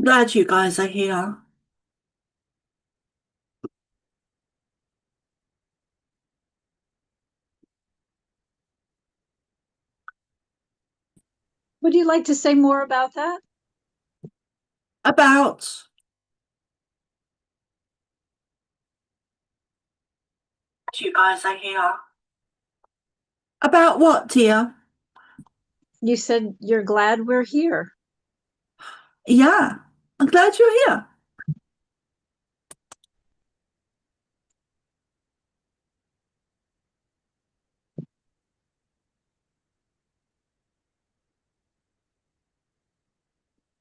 Glad you guys are here. Would you like to say more about that? About you guys are here. About what, dear? You said you're glad we're here. Yeah, I'm glad you're here.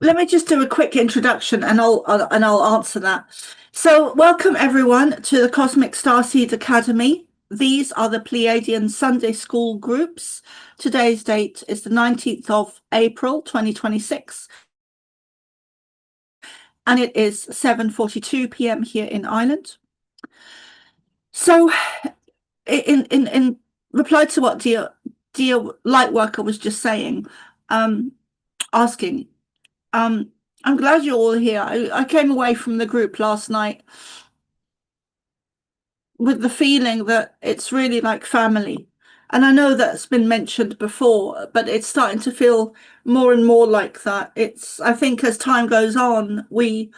Let me just do a quick introduction and I'll answer that. So, welcome everyone to the Cosmic Starseed Academy. These are the Pleiadian Sunday School groups. Today's date is the 19th of April 2026. And it is 7:42 p.m. here in Ireland. So, in reply to what dear Lightworker was just saying, asking, I'm glad you're all here. I came away from the group last night with the feeling that it's really like family. And I know that's been mentioned before, but it's starting to feel more and more like that. I think as time goes on, the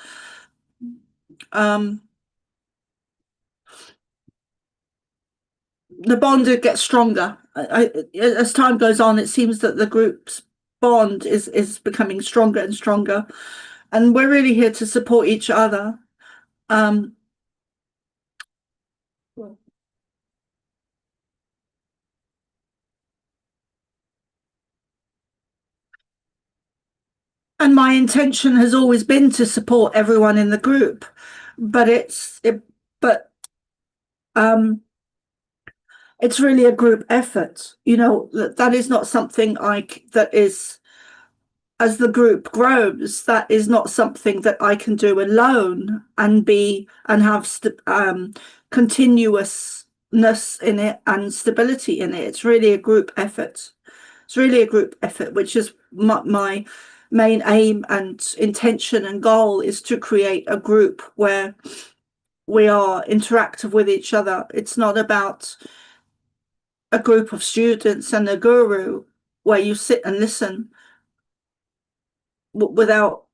bond gets stronger. As time goes on, it seems that the group's bond is becoming stronger and stronger, and we're really here to support each other. And my intention has always been to support everyone in the group, but it's really a group effort. That is not something that is, as the group grows, that is not something that I can do alone and have continuousness in it and stability in it. It's really a group effort. It's really a group effort, which is my main aim and intention and goal, is to create a group where we are interactive with each other. It's not about a group of students and a guru where you sit and listen without,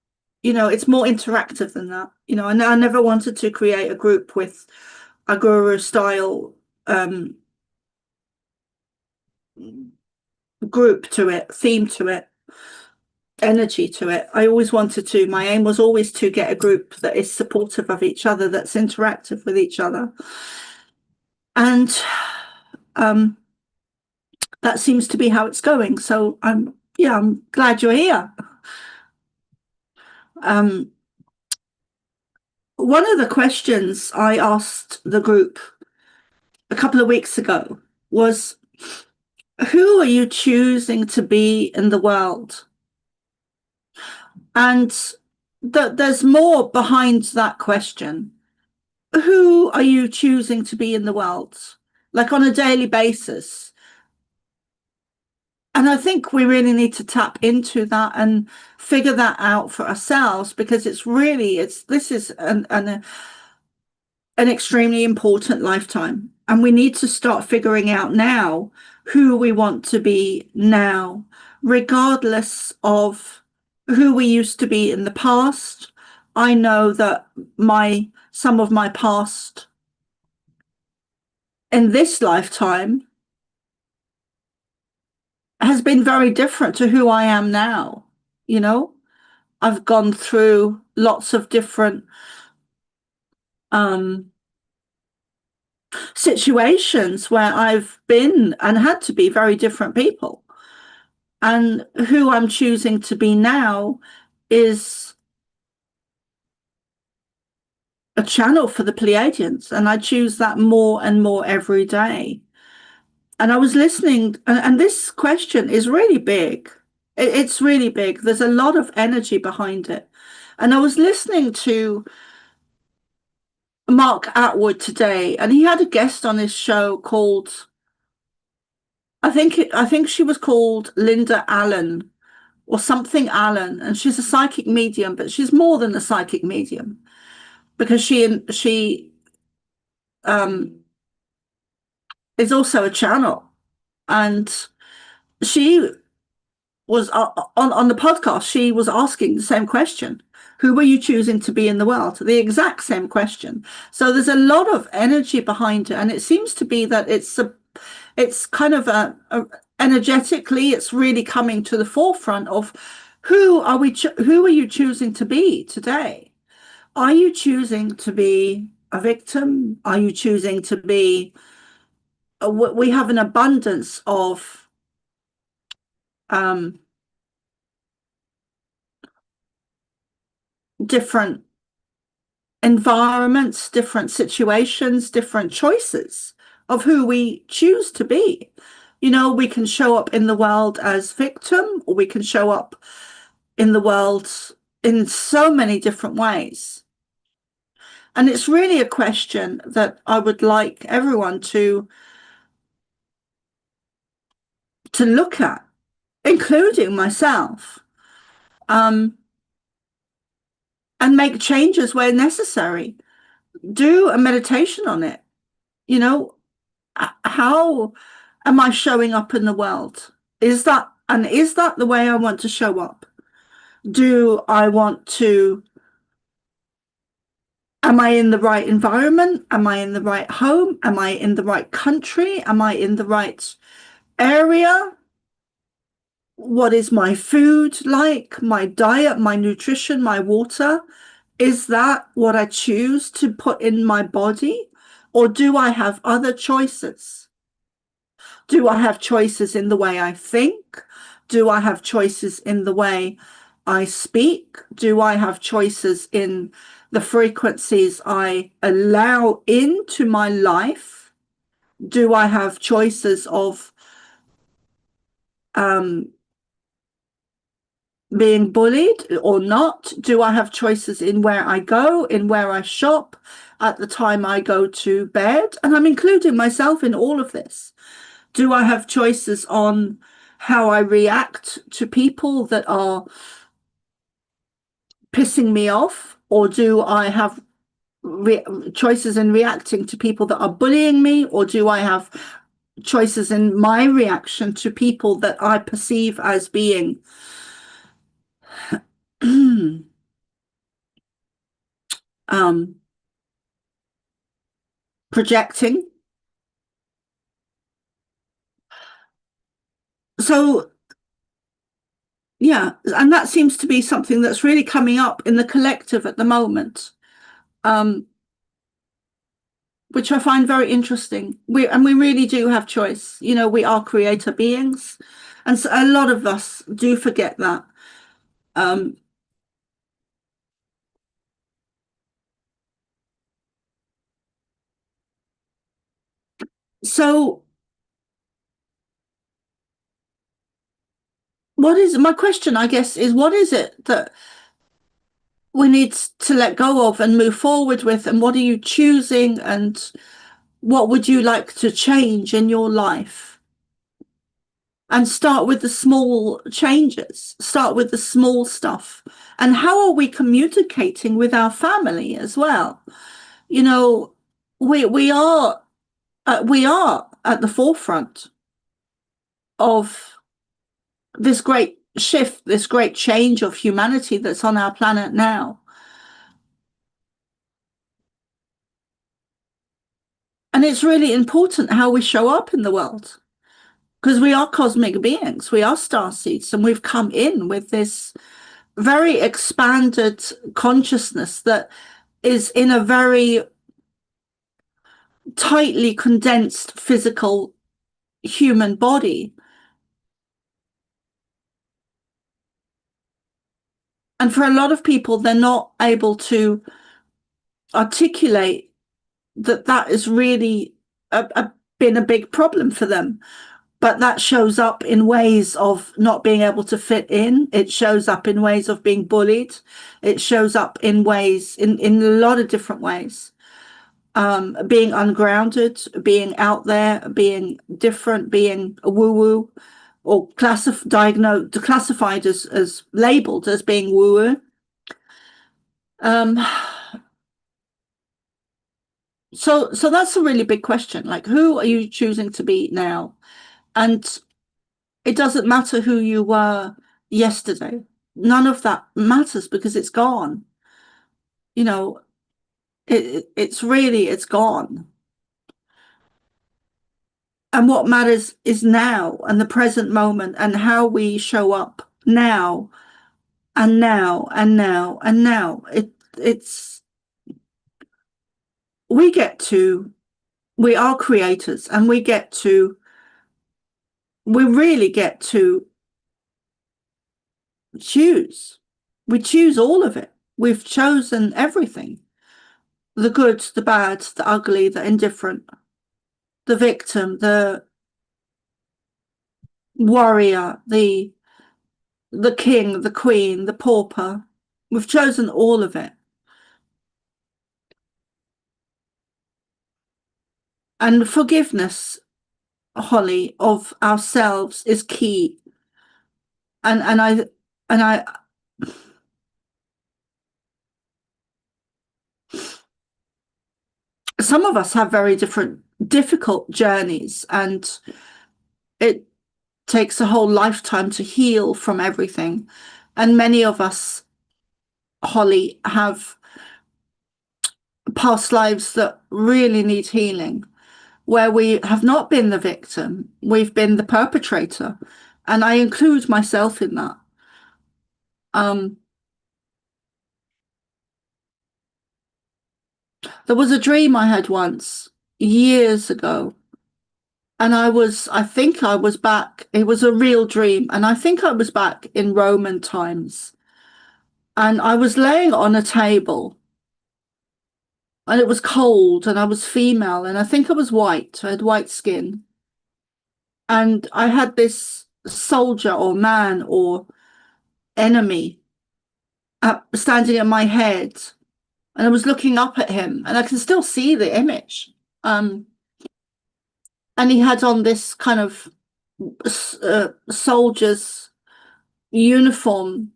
it's more interactive than that. And I never wanted to create a group with a guru style group to it, theme to it, energy to it. My aim was always to get a group that is supportive of each other, that's interactive with each other. And that seems to be how it's going. So I'm glad you're here. One of the questions I asked the group a couple of weeks ago was, who are you choosing to be in the world? And there's more behind that question. Who are you choosing to be in the world, like on a daily basis? And I think we really need to tap into that and figure that out for ourselves, because this is an extremely important lifetime. And we need to start figuring out now who we want to be now, regardless of who we used to be in the past. I know that some of my past in this lifetime has been very different to who I am now. I've gone through lots of different situations where I've been and had to be very different people. And who I'm choosing to be now is a channel for the Pleiadians, and I choose that more and more every day. And I was listening, and this question is really big. It's really big. There's a lot of energy behind it. And I was listening to Mark Atwood today, and he had a guest on his show called, I think she was called Linda Allen, or something Allen, and she's a psychic medium, but she's more than a psychic medium because she is also a channel, and she was on the podcast. She was asking the same question: who were you choosing to be in the world? The exact same question. So there's a lot of energy behind it, and it seems to be that it's kind of energetically, it's really coming to the forefront of who are you choosing to be today? Are you choosing to be a victim? Are you choosing to be we have an abundance of um, different environments, different situations, different choices of who we choose to be. You know, we can show up in the world as victim, or we can show up in the world in so many different ways. And it's really a question that I would like everyone to look at, including myself, and make changes where necessary. Do a meditation on it. You know, how am I showing up in the world? Is that the way I want to show up? Do I want to, am I in the right environment? Am I in the right home? Am I in the right country? Am I in the right area? What is my food like? My diet, my nutrition, my water? Is that what I choose to put in my body? Or do I have other choices? Do I have choices in the way I think? Do I have choices in the way I speak? Do I have choices in the frequencies I allow into my life? Do I have choices of being bullied or not? Do I have choices in where I go, in where I shop, at the time I go to bed? And I'm including myself in all of this. Do I have choices on how I react to people that are pissing me off? Or do I have choices in reacting to people that are bullying me? Or do I have choices in my reaction to people that I perceive as being projecting? So yeah, and that seems to be something that's really coming up in the collective at the moment, which I find very interesting. We really do have choice. You know, we are creator beings, and so a lot of us do forget that. So what is my question, I guess, is what is it that we need to let go of and move forward with, and what are you choosing, and what would you like to change in your life? And start with the small changes, start with the small stuff. And how are we communicating with our family as well? You know, we are at the forefront of this great shift, this great change of humanity that's on our planet now. And it's really important how we show up in the world, because we are cosmic beings, we are star seeds, and we've come in with this very expanded consciousness that is in a very tightly condensed physical human body. And for a lot of people, they're not able to articulate that is really been a big problem for them. But that shows up in ways of not being able to fit in. It shows up in ways of being bullied. It shows up in ways, in a lot of different ways. Being ungrounded, being out there, being different, being woo-woo, or classified as labeled as being woo-woo. So that's a really big question. Like, who are you choosing to be now? And it doesn't matter who you were yesterday. None of that matters because it's gone. You know, it's gone. And what matters is now and the present moment and how we show up now and now and now and now. It's we get to we are creators and we really get to choose. We choose all of it. We've chosen everything. The good, the bad, the ugly, the indifferent, the victim, the warrior, the king, the queen, the pauper. We've chosen all of it. And forgiveness, Holly, of ourselves is key. And I some of us have very different difficult journeys, and it takes a whole lifetime to heal from everything. And many of us, Holly, have past lives that really need healing, where we have not been the victim, we've been the perpetrator. And I include myself in that. There was a dream I had once, years ago, and I think I was back, it was a real dream, and I think I was back in Roman times. And I was laying on a table, and it was cold, and I was female, and I think I was white, I had white skin. And I had this soldier or man or enemy standing at my head, and I was looking up at him, and I can still see the image. And he had on this kind of soldier's uniform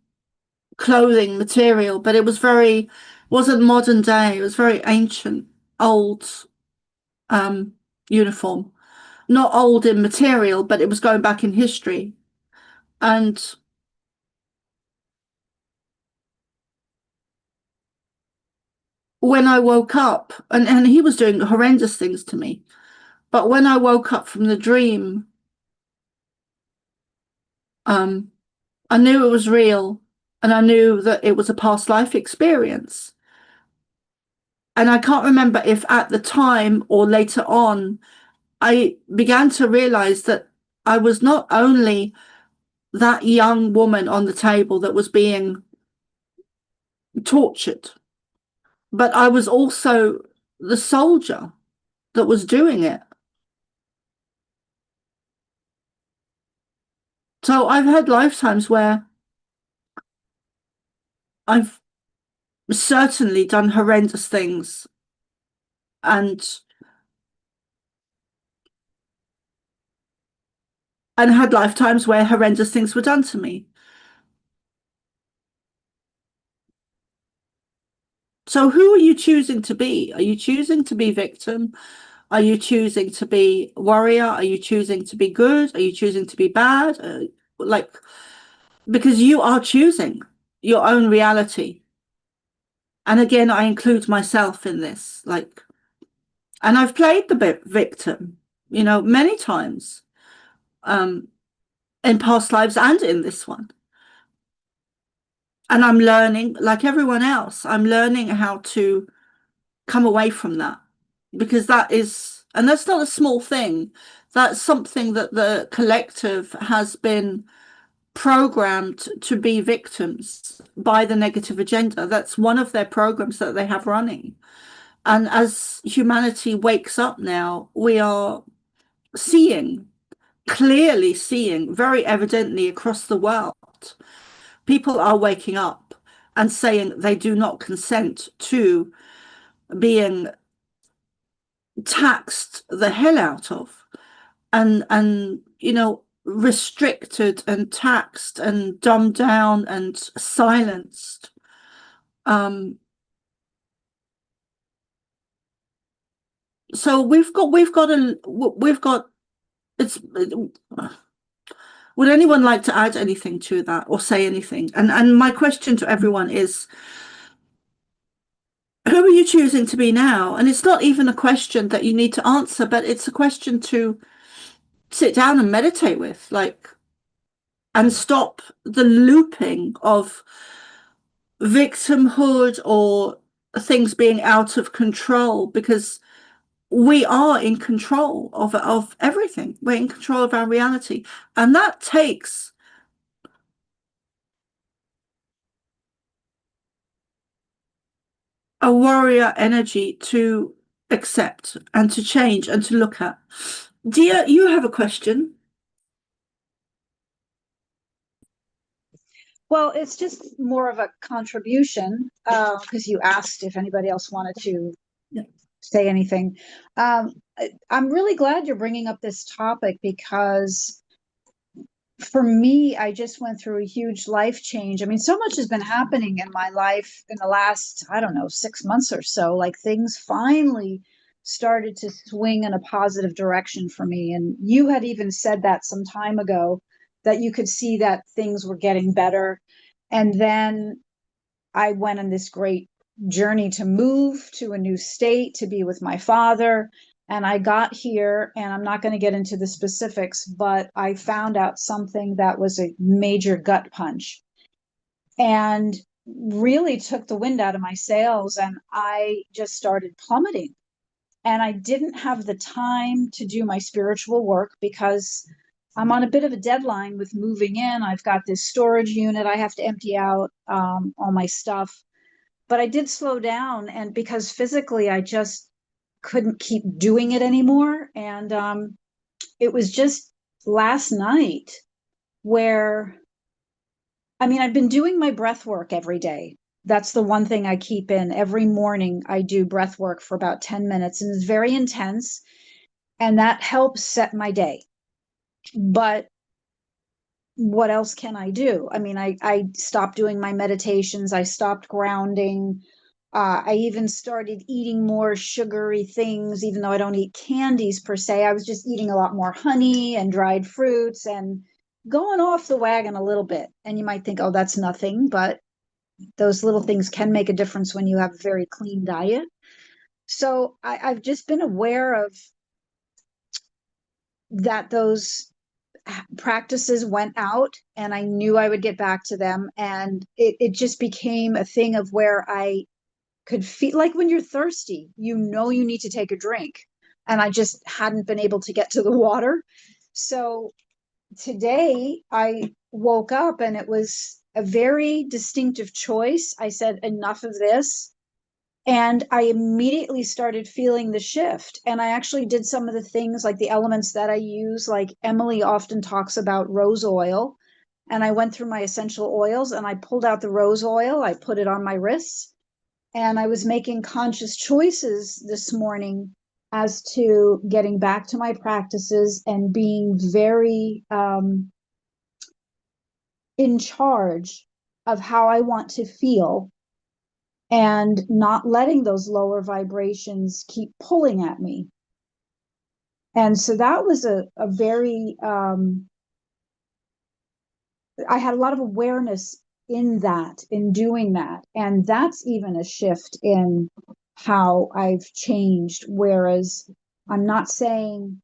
clothing material, but it was wasn't modern day. It was very ancient, old uniform. Not old in material, but it was going back in history. And when I woke up, and he was doing horrendous things to me, but when I woke up from the dream, I knew it was real, and I knew that it was a past life experience. And I can't remember if at the time or later on, I began to realize that I was not only that young woman on the table that was being tortured, but I was also the soldier that was doing it. So I've had lifetimes where I've certainly done horrendous things, and had lifetimes where horrendous things were done to me. So who are you choosing to be? Are you choosing to be victim? Are you choosing to be warrior? Are you choosing to be good? Are you choosing to be bad? Because you are choosing your own reality. And again, I include myself in this. And I've played the victim, many times, in past lives and in this one. And I'm learning, like everyone else, I'm learning how to come away from that, because that's not a small thing. That's something that the collective has been programmed to be victims by the negative agenda. That's one of their programs that they have running. And as humanity wakes up now, we are clearly seeing, very evidently across the world, people are waking up and saying they do not consent to being taxed the hell out of. And restricted and taxed and dumbed down and silenced. So we've got it's would anyone like to add anything to that or say anything? And my question to everyone is, who are you choosing to be now? And it's not even a question that you need to answer, but it's a question to sit down and meditate with, like, and stop the looping of victimhood or things being out of control, because we are in control of everything. We're in control of our reality. And that takes a warrior energy to accept and to change and to look at. Dear, you have a question. Well, it's just more of a contribution because you asked if anybody else wanted to Yeah. say anything. I'm really glad you're bringing up this topic because for me, I just went through a huge life change. I mean, so much has been happening in my life in the last, I don't know, 6 months or so. Like things finally started to swing in a positive direction for me. And you had even said that some time ago that you could see that things were getting better. And then I went on this great journey to move to a new state to be with my father. And I got here, and I'm not going to get into the specifics, but I found out something that was a major gut punch and really took the wind out of my sails. And I just started plummeting. And I didn't have the time to do my spiritual work because I'm on a bit of a deadline with moving in. I've got this storage unit I have to empty out, all my stuff. But I did slow down, and because physically I just couldn't keep doing it anymore. And it was just last night where, I mean, I've been doing my breath work every day. That's the one thing I keep in. Every morning I do breath work for about 10 minutes, and it's very intense. And that helps set my day. But what else can I do? I mean, I stopped doing my meditations. I stopped grounding. I even started eating more sugary things, even though I don't eat candies per se. I was just eating a lot more honey and dried fruits and going off the wagon a little bit. And you might think, oh, that's nothing, but those little things can make a difference when you have a very clean diet. So I've just been aware of that those practices went out, and I knew I would get back to them. And it just became a thing of where I could feel like when you're thirsty, you know you need to take a drink. And I just hadn't been able to get to the water. So today I woke up and it was a very distinctive choice. I said, enough of this. And I immediately started feeling the shift. And I actually did some of the things like the elements that I use, like Emily often talks about rose oil. And I went through my essential oils and I pulled out the rose oil, I put it on my wrists, and I was making conscious choices this morning as to getting back to my practices and being very in charge of how I want to feel and not letting those lower vibrations keep pulling at me. And so that was a very, I had a lot of awareness in that, in doing that. And that's even a shift in how I've changed. Whereas I'm not saying,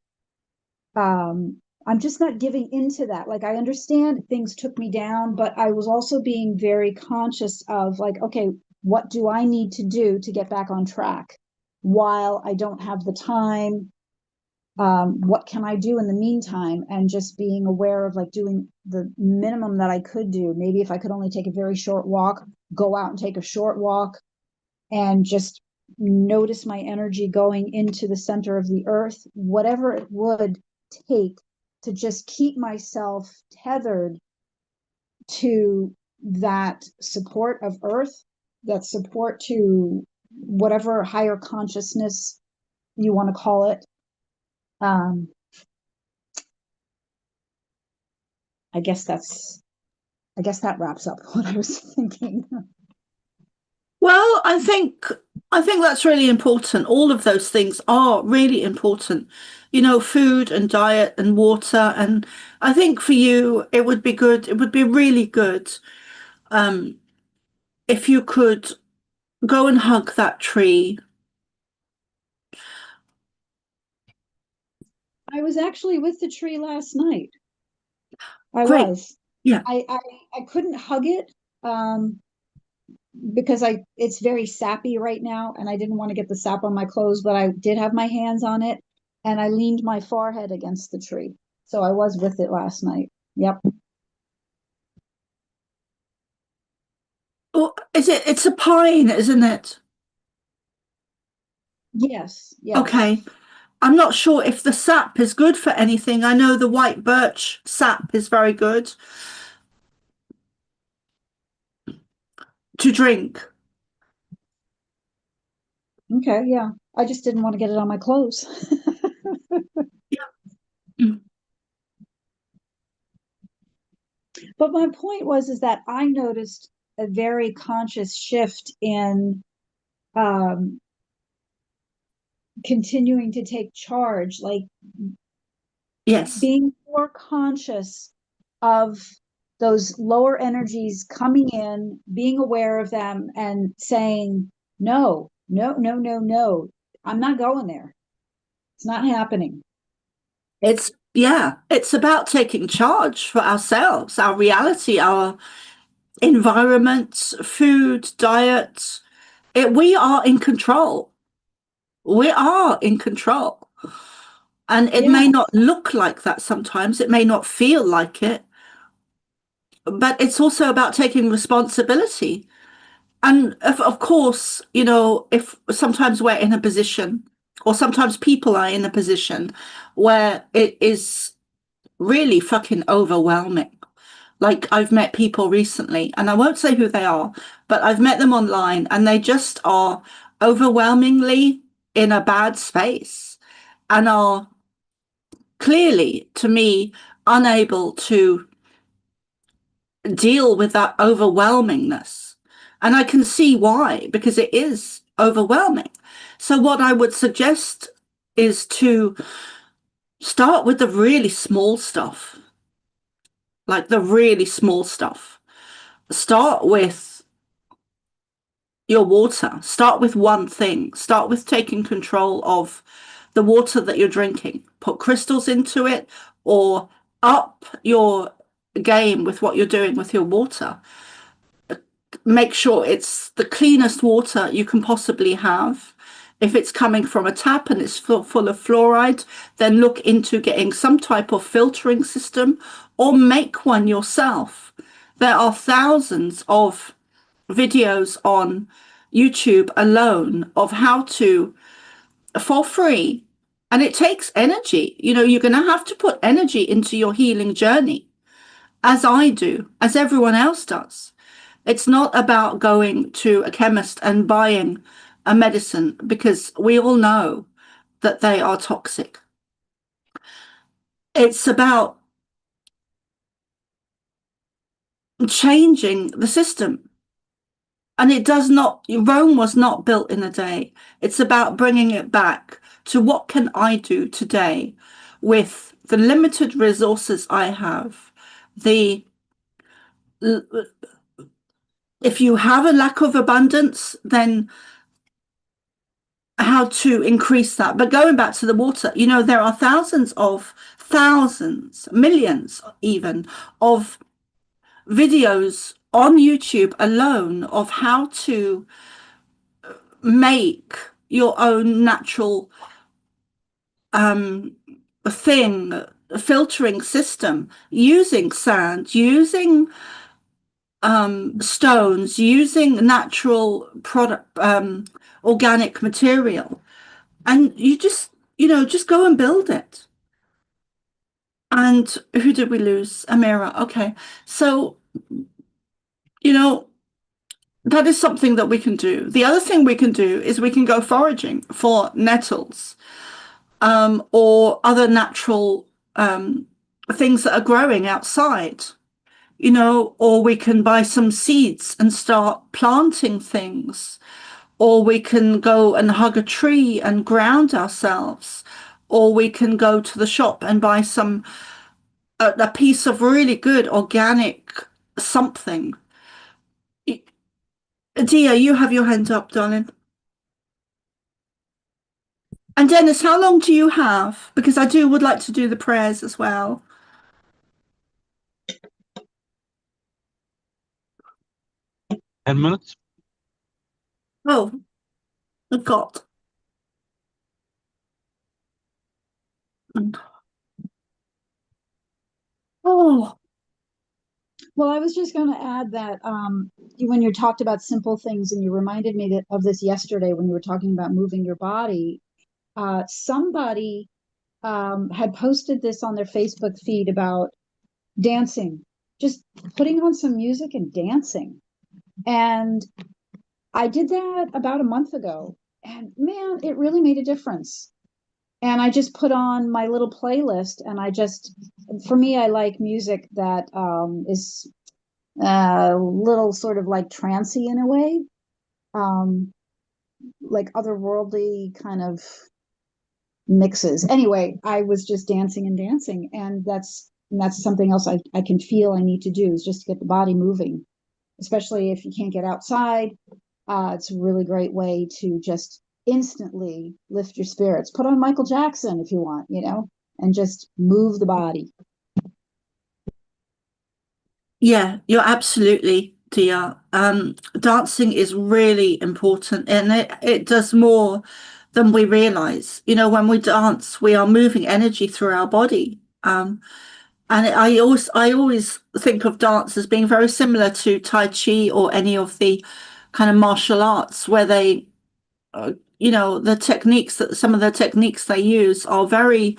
I'm just not giving into that. Like, I understand things took me down, but I was also being very conscious of, like, okay, what do I need to do to get back on track while I don't have the time? What can I do in the meantime? And just being aware of like doing the minimum that I could do. Maybe if I could only take a very short walk, go out and take a short walk and just notice my energy going into the center of the earth, whatever it would take to just keep myself tethered to that support of earth, that support to whatever higher consciousness you want to call it. Um, I guess that wraps up what I was thinking. Well, I think that's really important. All of those things are really important. You know, food and diet and water. And I think for you, it would be good, it would be really good um, if you could go and hug that tree. I was actually with the tree last night. I Great. was. Yeah. I couldn't hug it um, because it's very sappy right now, and I didn't want to get the sap on my clothes, but I did have my hands on it, and I leaned my forehead against the tree. So I was with it last night. Yep. Well, it's a pine, isn't it? Yes. Yes. Okay. I'm not sure if the sap is good for anything. I know the white birch sap is very good to drink. Okay. Yeah. I just didn't want to get it on my clothes. Mm. But my point was is that I noticed a very conscious shift in um, continuing to take charge, like Yes. being more conscious of those lower energies coming in, being aware of them, and saying, no, no, no, no, no, I'm not going there. It's not happening. Yeah, it's about taking charge for ourselves, our reality, our environment, food, diet. We are in control. We are in control. And it may Yeah, not look like that sometimes, it may not feel like it, but it's also about taking responsibility. And of course, you know, if sometimes we're in a position, or sometimes people are in a position where it is really fucking overwhelming. Like I've met people recently, and I won't say who they are, but I've met them online and they just are overwhelmingly in a bad space and are clearly, to me, unable to deal with that overwhelmingness. And I can see why, because it is overwhelming. So, what I would suggest is to start with the really small stuff, like the really small stuff. Start with your water. Start with one thing. Start with taking control of the water that you're drinking. Put crystals into it or up your game with what you're doing with your water. Make sure it's the cleanest water you can possibly have. If it's coming from a tap and it's full of fluoride, then look into getting some type of filtering system or make one yourself. There are thousands of videos on YouTube alone of how to, for free. And it takes energy. You know, you're going to have to put energy into your healing journey, as I do, as everyone else does. It's not about going to a chemist and buying a medicine because we all know that they are toxic. It's about changing the system. And it does not, Rome was not built in a day. It's about bringing it back to what can I do today with the limited resources I have. The If you have a lack of abundance, then how to increase that. But going back to the water, you know, there are thousands, millions even of videos on YouTube alone of how to make your own natural um, thing, filtering system using sand, using stones, using natural product, organic material. And you just, you know, just go and build it. And who did we lose? Amira. Okay. So, you know, that is something that we can do. The other thing we can do is we can go foraging for nettles or other natural things that are growing outside, or we can buy some seeds and start planting things, or we can go and hug a tree and ground ourselves, or we can go to the shop and buy a piece of really good organic something. Dia, you have your hand up, darling. And Dennis, how long do you have? Because I would like to do the prayers as well. 10 minutes. Oh, God. Oh, Well, I was just going to add that when you talked about simple things, and you reminded me of this yesterday when you were talking about moving your body. Somebody had posted this on their Facebook feed about dancing, just putting on some music and dancing. And I did that about a month ago, and man, it really made a difference. And I just put on my little playlist, and for me, I like music that is a little sort of like trancy in a way, um, like otherworldly kind of mixes. Anyway, I was just dancing and dancing, and that's something else I can feel I need to do, is just to get the body moving, especially if you can't get outside. It's a really great way to just instantly lift your spirits. Put on Michael Jackson if you want, and just move the body. yeah, you're absolutely, Dia. Dancing is really important, and it does more than we realize. When we dance, we are moving energy through our body. And I always think of dance as being very similar to Tai Chi or any of the kind of martial arts, where the techniques that some of the techniques they use are very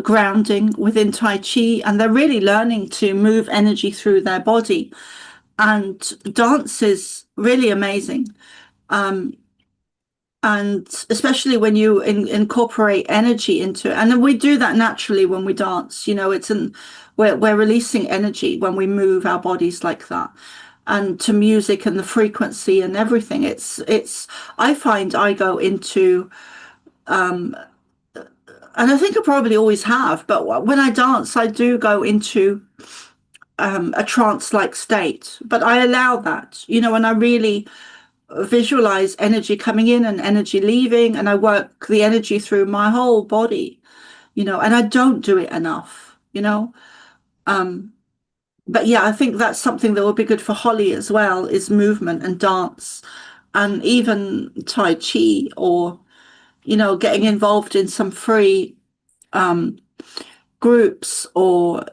grounding within Tai Chi, and they're really learning to move energy through their body. And dance is really amazing. And especially when you incorporate energy into it, and then we do that naturally when we dance. We're releasing energy when we move our bodies like that, and to music and the frequency and everything. It's I find I go into, and I think I probably always have, but when I dance, I do go into a trance-like state. But I allow that, and I really visualize energy coming in and energy leaving, and I work the energy through my whole body, and I don't do it enough. But yeah, I think that's something that would be good for Holly as well, is movement and dance, and even Tai Chi, or getting involved in some free groups, or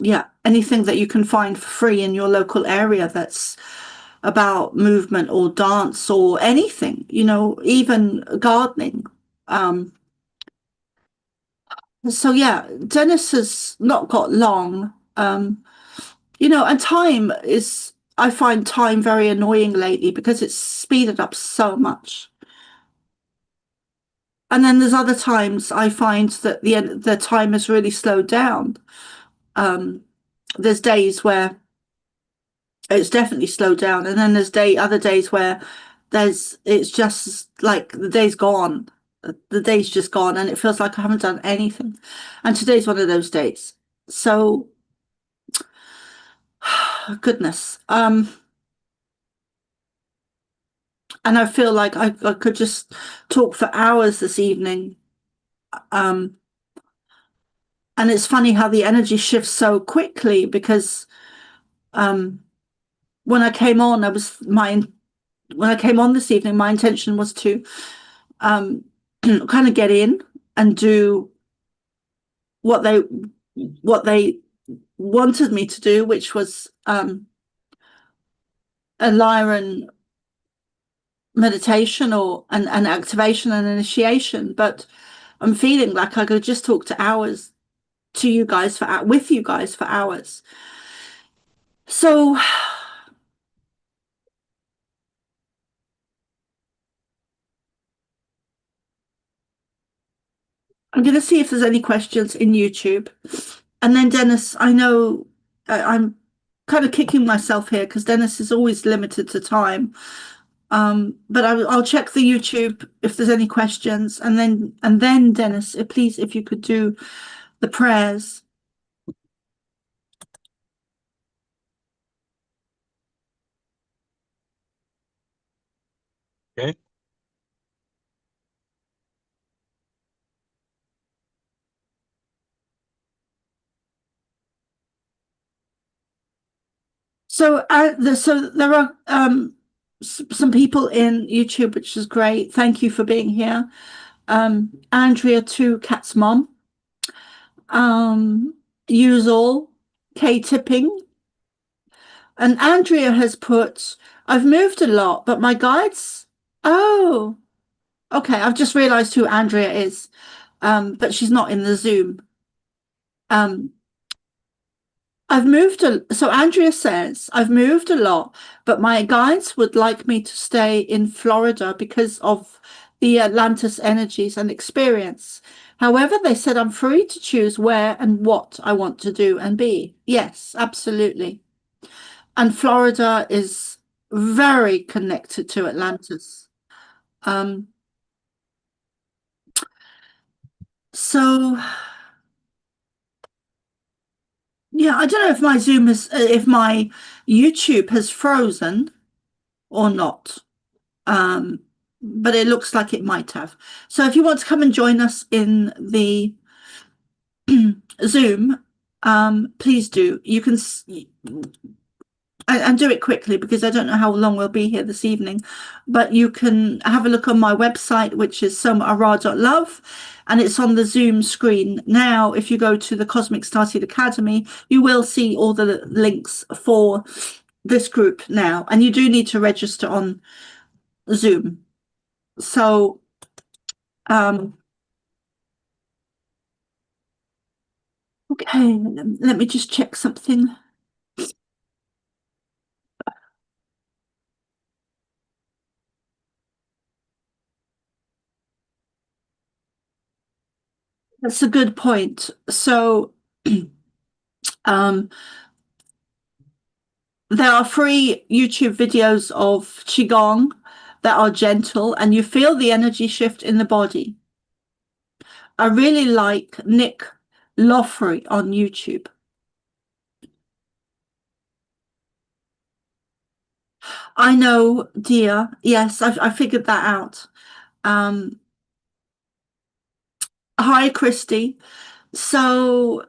yeah, anything that you can find for free in your local area that's about movement or dance or anything, even gardening. Um, so yeah, Dennis has not got long, and I find time very annoying lately because it's speeded up so much. And then there's other times I find that the time has really slowed down. There's days where it's definitely slowed down, and then there's other days where it's just like the day's just gone, and it feels like I haven't done anything. And today's one of those days. So goodness. And I feel like I could just talk for hours this evening. um and it's funny how the energy shifts so quickly, because um when I came on, when I came on this evening, my intention was to um kind of get in and do what they wanted me to do, which was a Lyran meditation, or an activation and initiation. But I'm feeling like I could just talk to hours to you guys with you guys for hours. So I'm going to see if there's any questions in YouTube. And then Dennis, I know I'm kind of kicking myself here because Dennis is always limited to time. But I'll check the YouTube if there's any questions, and then Dennis, please, if you could do the prayers. Okay. So there are some people in YouTube, which is great. Thank you for being here. Andrea, two Cat's mom. Use all K tipping. And Andrea has put, I've moved a lot, but my guides. Oh, okay. I've just realized who Andrea is. But she's not in the Zoom. Um, so Andrea says, I've moved a lot, but my guides would like me to stay in Florida because of the Atlantis energies and experience. However, they said I'm free to choose where and what I want to do and be. Yes, absolutely. And Florida is very connected to Atlantis. Um, so yeah, I don't know if my Zoom is, if my YouTube has frozen or not. Um, but it looks like it might have. So if you want to come and join us in the Zoom, please do. You can and do it quickly because I don't know how long we'll be here this evening, but you can have a look on my website, which is somaara.love, and it's on the Zoom screen. Now, if you go to the Cosmic Starseed Academy, you will see all the links for this group now, and you do need to register on Zoom. So, okay, let me just check something. That's a good point. So, um, there are free YouTube videos of Qigong that are gentle and you feel the energy shift in the body. I really like Nick Loffrey on YouTube. I know, dear. Yes, I figured that out. Hi, Christy. So,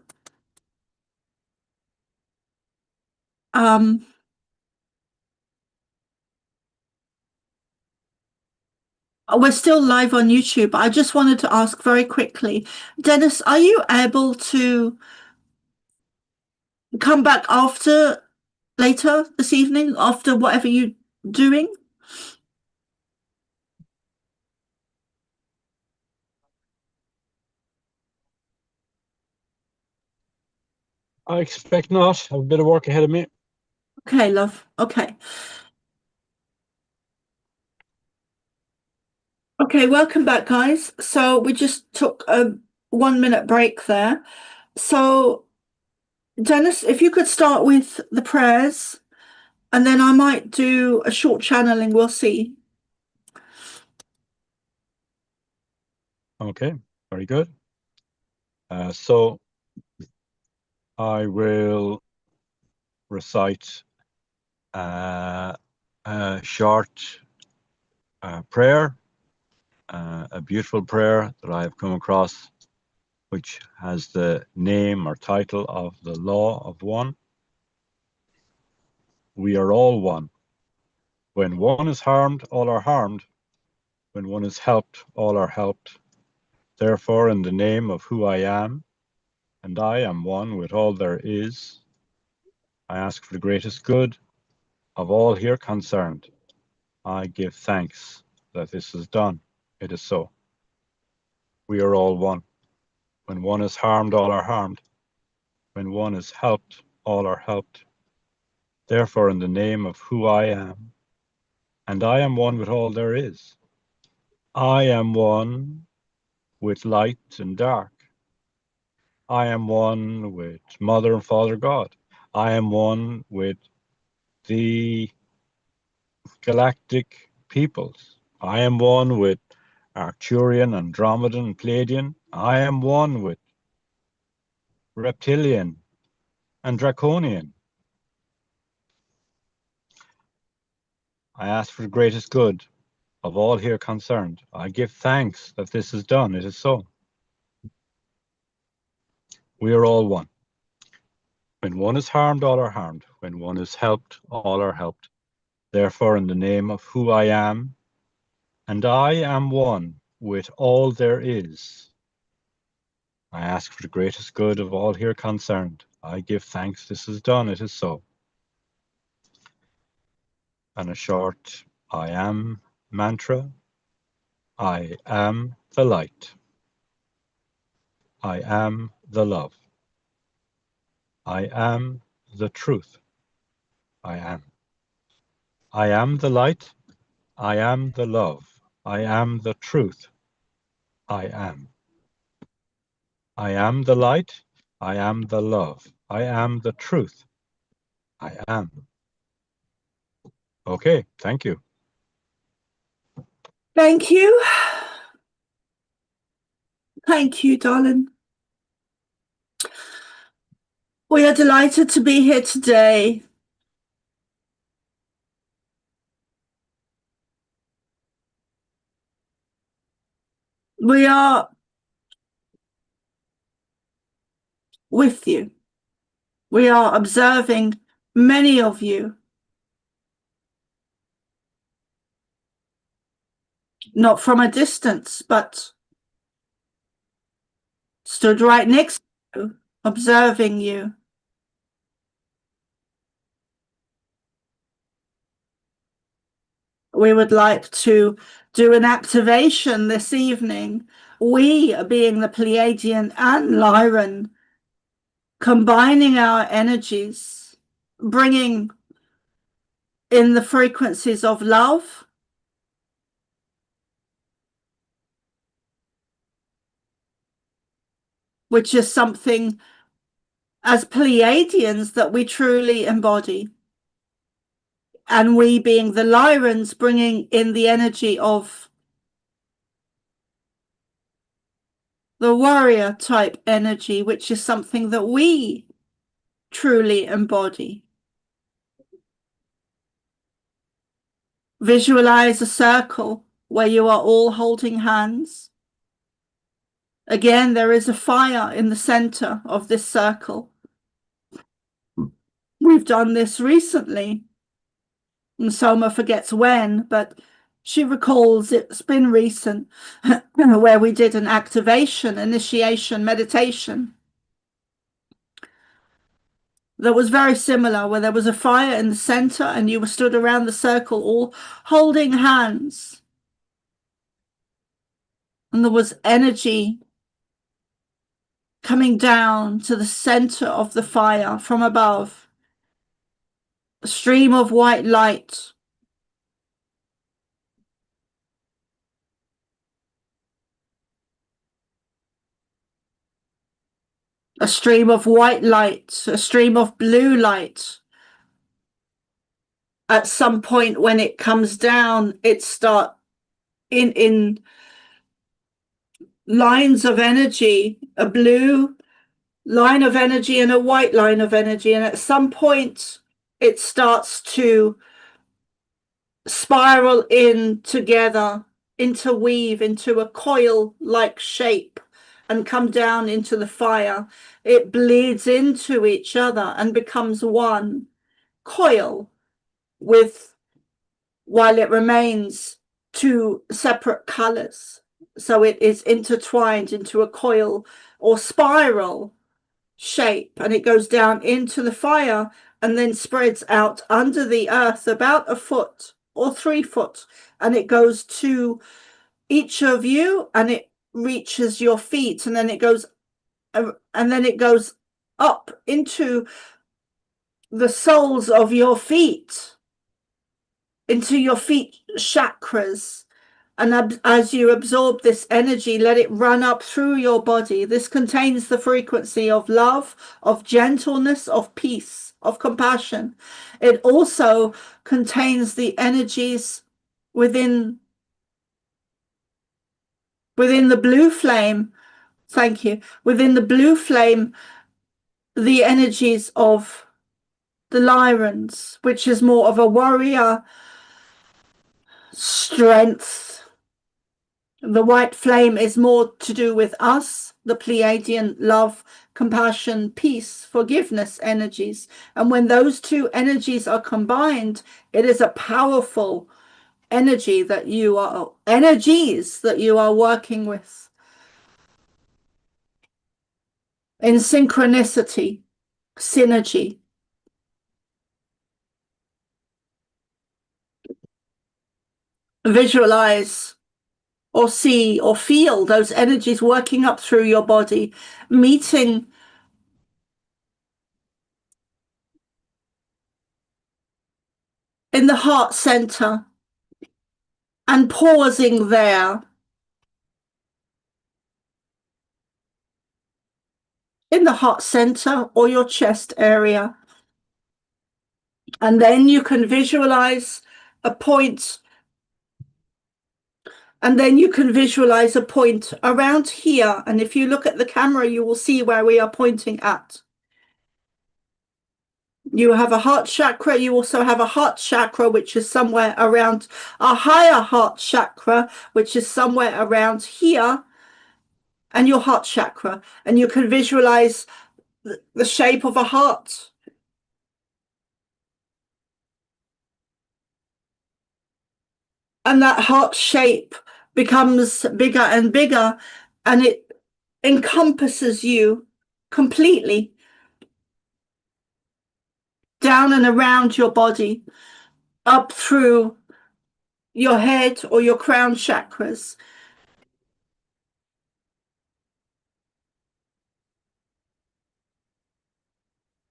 um, we're still live on YouTube. I just wanted to ask very quickly, Dennis, are you able to come back after later this evening, after whatever you're doing? I expect not. I have a bit of work ahead of me. Okay, love. Okay. Okay, welcome back, guys. So we just took a 1 minute break there. So, Dennis, if you could start with the prayers, and then I might do a short channeling, we'll see. Okay, very good. So I will recite a short prayer, a beautiful prayer that I have come across, which has the name or title of the Law of One. We are all one. When one is harmed, all are harmed. When one is helped, all are helped. Therefore, in the name of who I am, and I am one with all there is, I ask for the greatest good of all here concerned. I give thanks that this is done. It is so. We are all one. When one is harmed, all are harmed. When one is helped, all are helped. Therefore, in the name of who I am, and I am one with all there is, I am one with light and dark. I am one with Mother and Father God. I am one with the galactic peoples. I am one with Arcturian, Andromedan, and Pleiadian. I am one with Reptilian and Draconian. I ask for the greatest good of all here concerned. I give thanks that this is done. It is so. We are all one. When one is harmed, all are harmed. When one is helped, all are helped. Therefore, in the name of who I am, and I am one with all there is, I ask for the greatest good of all here concerned. I give thanks this is done. It is so. And a short I am mantra. I am the light. I am the love. I am the truth. I am. I am the light. I am the love. I am the truth. I am. I am the light. I am the love. I am the truth. I am. Okay, thank you. Thank you. Thank you, darling. We are delighted to be here today. We are with you. We are observing many of you, not from a distance, but stood right next to you, observing you. We would like to do an activation this evening. We, being the Pleiadian and Lyran, combining our energies, bringing in the frequencies of love, which is something as Pleiadians that we truly embody. And we, being the Lyrans, bringing in the energy of the warrior type energy, which is something that we truly embody. Visualize a circle where you are all holding hands. Again, there is a fire in the center of this circle. We've done this recently, and Soma forgets when, but she recalls it's been recent, where we did an activation, initiation, meditation that was very similar, where there was a fire in the center and you were stood around the circle all holding hands. And there was energy coming down to the center of the fire from above. A stream of white light. A stream of white light, a stream of blue light. At some point when it comes down, it starts in lines of energy, a blue line of energy and a white line of energy. And at some point, it starts to spiral in together, interweave into a coil-like shape and come down into the fire. It bleeds into each other and becomes one coil while it remains two separate colors. So it is intertwined into a coil or spiral shape, and it goes down into the fire and then spreads out under the earth about a foot or 3 foot, and it goes to each of you and it reaches your feet, and then it goes up into the soles of your feet, into your feet chakras, And as you absorb this energy, let it run up through your body. This contains the frequency of love, of gentleness, of peace, of compassion. It also contains the energies within the blue flame. Thank you. Within the blue flame, the energies of the Lyrans, which is more of a warrior, strength. The white flame is more to do with us, the Pleiadian love, compassion, peace, forgiveness energies. And when those two energies are combined, it is a powerful energies that you are working with in synchronicity, synergy. Visualize or see or feel those energies working up through your body, meeting in the heart center and pausing there in the heart center or your chest area. And then you can visualize a point. And then you can visualize a point around here. And if you look at the camera, you will see where we are pointing at. You have a heart chakra. You also have a heart chakra, which is somewhere around a higher heart chakra, which is somewhere around here, and your heart chakra. And you can visualize the shape of a heart. And that heart shape becomes bigger and bigger, and it encompasses you completely down and around your body, up through your head or your crown chakras.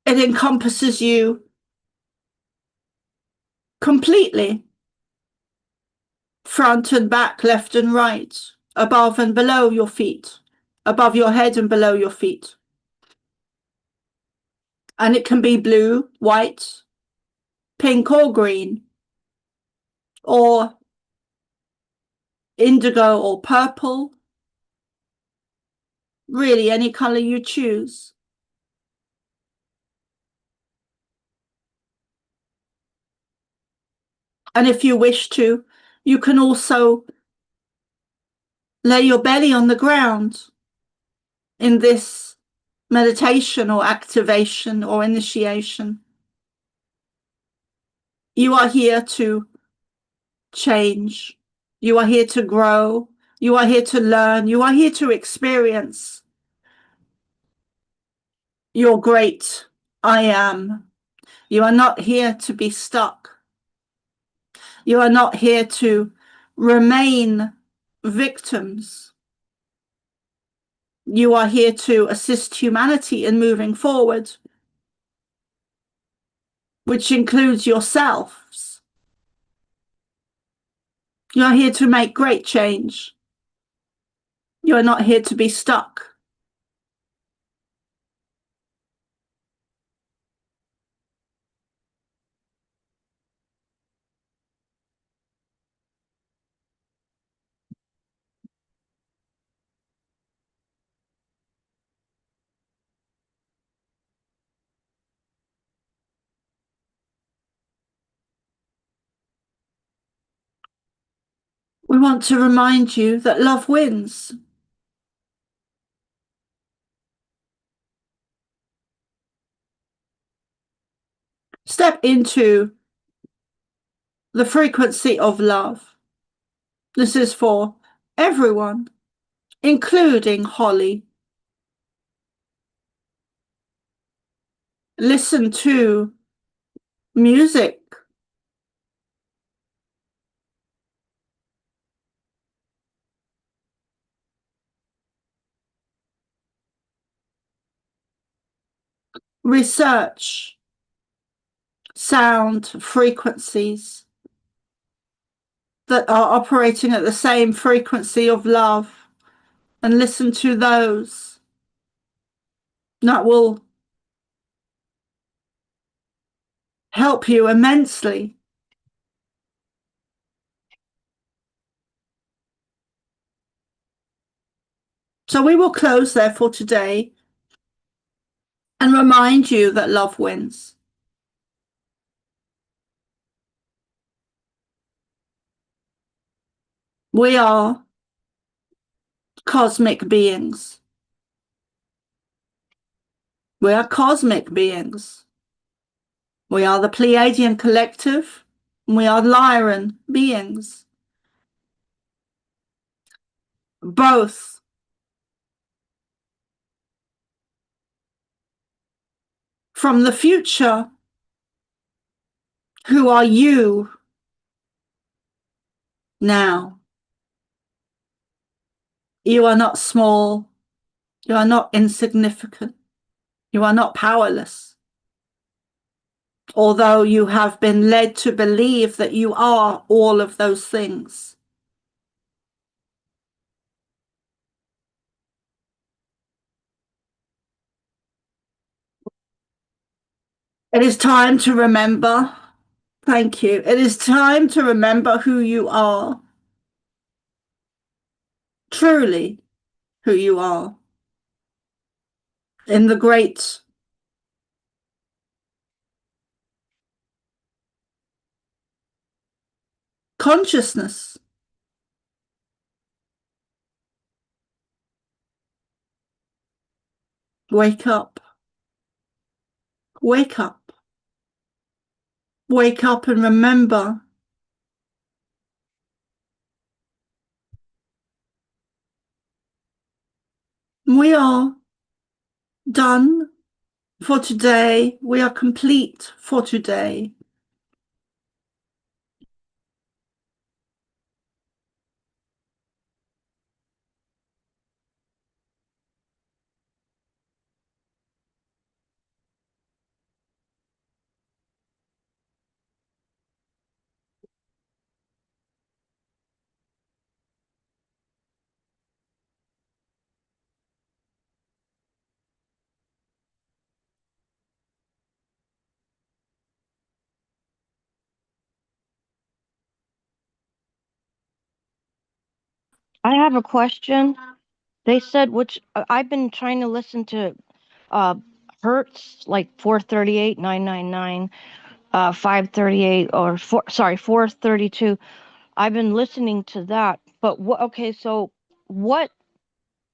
It encompasses you completely, front and back, left and right, above and below your feet, above your head and below your feet. And it can be blue, white, pink or green, or indigo or purple, really any color you choose. And if you wish to, you can also lay your belly on the ground in this meditation or activation or initiation. You are here to change. You are here to grow. You are here to learn. You are here to experience your great I am. You are not here to be stuck. You are not here to remain victims. You are here to assist humanity in moving forward, which includes yourselves. You are here to make great change. You are not here to be stuck. We want to remind you that love wins. Step into the frequency of love. This is for everyone, including Holly. Listen to music. Research sound frequencies. that are operating at the same frequency of love, and listen to those. That will help you immensely. So we will close there for today and remind you that love wins. We are cosmic beings. We are cosmic beings. We are the Pleiadian collective. We are Lyran beings. Both. From the future. Who are you now? You are not small. You are not insignificant. You are not powerless. Although you have been led to believe that you are all of those things. It is time to remember. Thank you. It is time to remember who you are. Truly who you are. In the great consciousness. Wake up. Wake up. Wake up and remember. We are done for today. We are complete for today. I have a question. They said which I've been trying to listen to uh Hertz like 438, 999, 538 or 432. I've been listening to that. But what okay, so what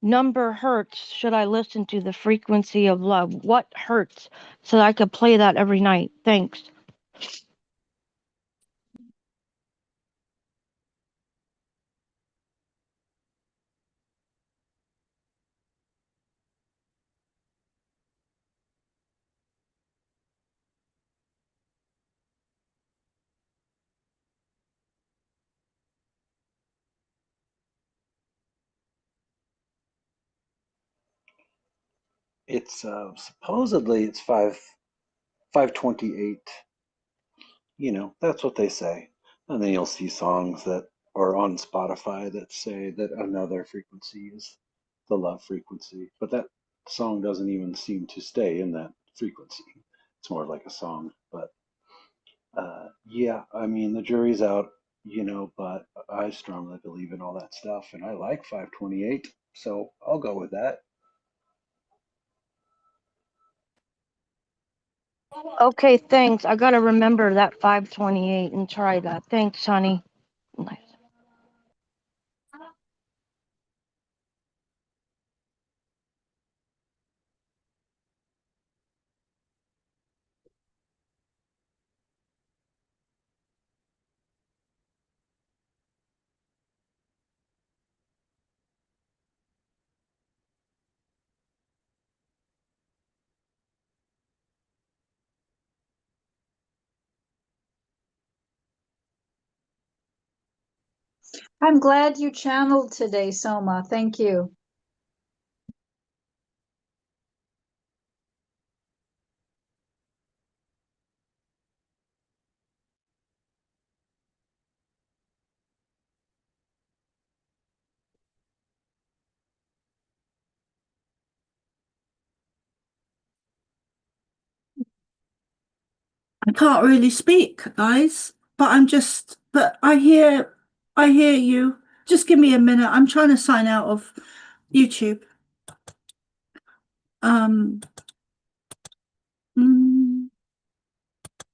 number hertz should I listen to the frequency of love? What hertz so that I could play that every night? Thanks. It's supposedly it's 528. You know, that's what they say. And then you'll see songs that are on Spotify that say that another frequency is the love frequency. But that song doesn't even seem to stay in that frequency. It's more like a song. But yeah, I mean, the jury's out, you know, but I strongly believe in all that stuff. And I like 528. So I'll go with that. Okay, thanks. I gotta remember that 528 and try that. Thanks, honey. Nice. I'm glad you channeled today, Soma. Thank you. I can't really speak, guys, but I hear you. Just give me a minute. I'm trying to sign out of YouTube.